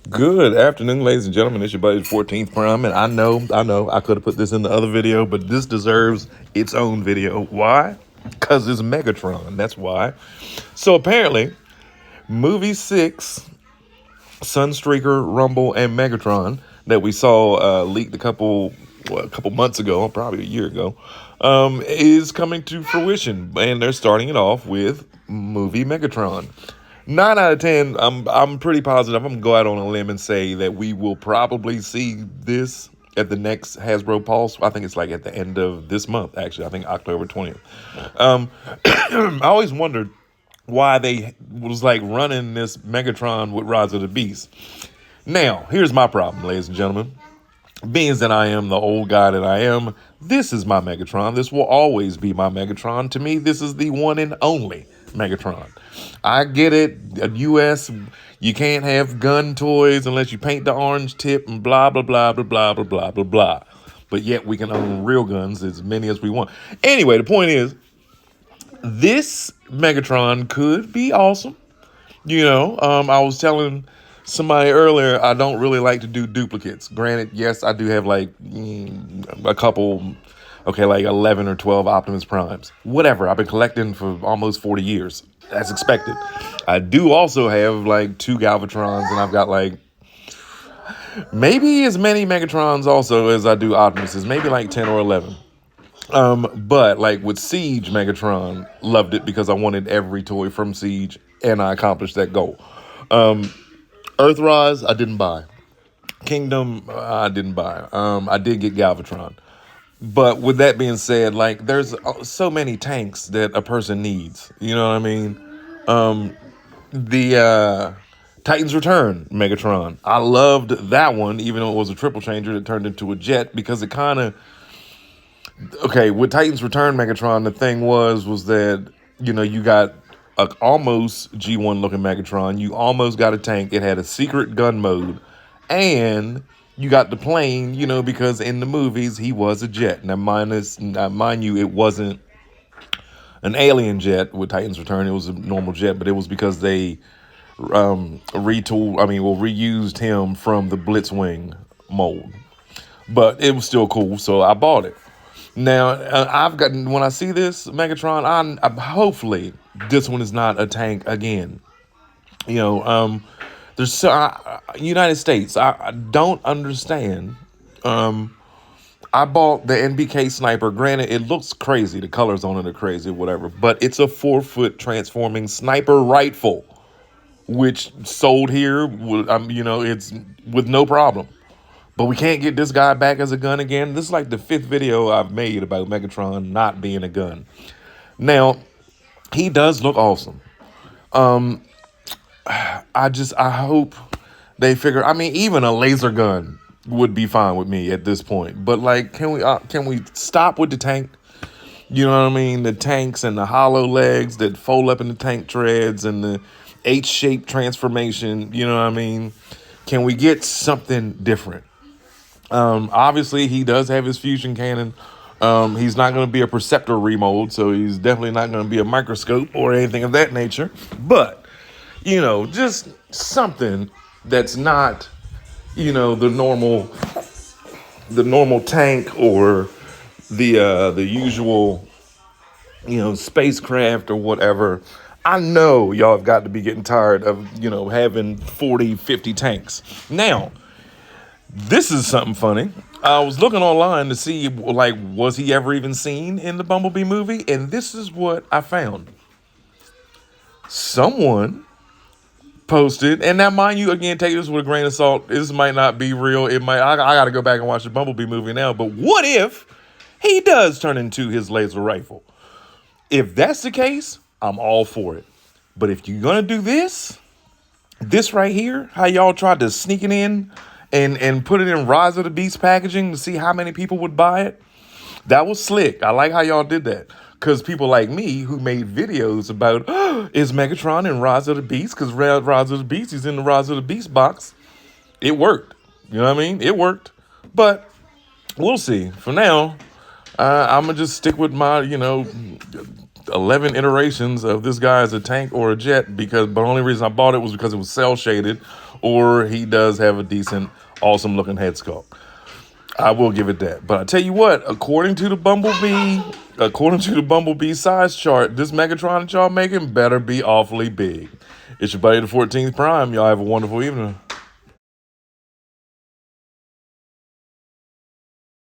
Good afternoon, ladies and gentlemen. It's your buddy's 14th Prime, and I know, I could have put this in the other video, but this deserves its own video. Why? Because it's Megatron. That's why. So apparently, movie 6, Sunstreaker, Rumble, and Megatron that we saw leaked a couple months ago, probably a year ago, is coming to fruition, and they're starting it off with movie Megatron. 9 out of 10, I'm pretty positive. I'm gonna go out on a limb and say that we will probably see this at the next Hasbro Pulse. I think it's like at the end of this month. Actually, I think October 20th. I always wondered why they was like running this Megatron with Rise of the Beast. Now, here's my problem, ladies and gentlemen. Being that I am the old guy that I am, this is my Megatron. This will always be my Megatron. To me, this is the one and only Megatron. I get it. U.S., you can't have gun toys unless you paint the orange tip and blah, blah, blah, blah, blah, blah, blah, blah, blah. But yet we can own real guns, as many as we want. Anyway, the point is, this Megatron could be awesome. I was telling somebody earlier, I don't really like to do duplicates. Granted, yes, I do have like a couple, like 11 or 12 Optimus Primes. Whatever, I've been collecting for almost 40 years. That's expected. I do also have like 2 Galvatrons, and I've got like maybe as many Megatrons also as I do Optimuses, maybe like 10 or 11. But like with Siege Megatron, loved it because I wanted every toy from Siege, and I accomplished that goal. Earthrise, I didn't buy. Kingdom, I didn't buy. I did get Galvatron. But with that being said, like there's so many tanks that a person needs. You know what I mean? The Titans Return Megatron. I loved that one, even though it was a triple changer that turned into a jet, because it kind of... Okay, with Titans Return Megatron, the thing was that, you got a almost G1 looking Megatron. You almost got a tank. It had a secret gun mode. And you got the plane, because in the movies, he was a jet. Now, mind you, it wasn't an alien jet with Titans Return. It was a normal jet, but it was because they reused him from the Blitzwing mold. But it was still cool, so I bought it. Now, when I see this Megatron, I hopefully this one is not a tank again. There's United States. I don't understand. I bought the NBK sniper. Granted, it looks crazy. The colors on it are crazy, whatever. But it's a 4-foot transforming sniper rifle, which sold here. It's with no problem. But we can't get this guy back as a gun again. This is like the 5th video I've made about Megatron not being a gun. Now, he does look awesome. I hope they figure... even a laser gun would be fine with me at this point. But, like, can we stop with the tank? You know what I mean? The tanks and the hollow legs that fold up in the tank treads and the H-shaped transformation. You know what I mean? Can we get something different? Obviously, he does have his fusion cannon. He's not going to be a Perceptor remold, so he's definitely not going to be a microscope or anything of that nature. But, just something that's not, the normal tank or the usual, spacecraft or whatever. I know y'all have got to be getting tired of, having 40, 50 tanks. Now, this is something funny. I was looking online to see, was he ever even seen in the Bumblebee movie? And this is what I found. Someone posted, and now, mind you, again, take this with a grain of salt. This might not be real. I got to go back and watch the Bumblebee movie now. But what if he does turn into his laser rifle? If that's the case, I'm all for it. But if you're going to do this right here, how y'all tried to sneak it in, and put it in Rise of the Beast packaging to see how many people would buy it. That was slick. I like how y'all did that. Because people like me who made videos about, is Megatron in Rise of the Beast? Because Rise of the Beast is in the Rise of the Beast box. It worked. You know what I mean? It worked. But we'll see. For now, I'm going to just stick with my, 11 iterations of this guy as a tank or a jet, but the only reason I bought it was because it was cell shaded or he does have a decent, awesome looking head sculpt. I will give it that. But I tell you what, according to the Bumblebee size chart, this Megatron that y'all making better be awfully big. It's your buddy the 14th Prime. Y'all have a wonderful evening.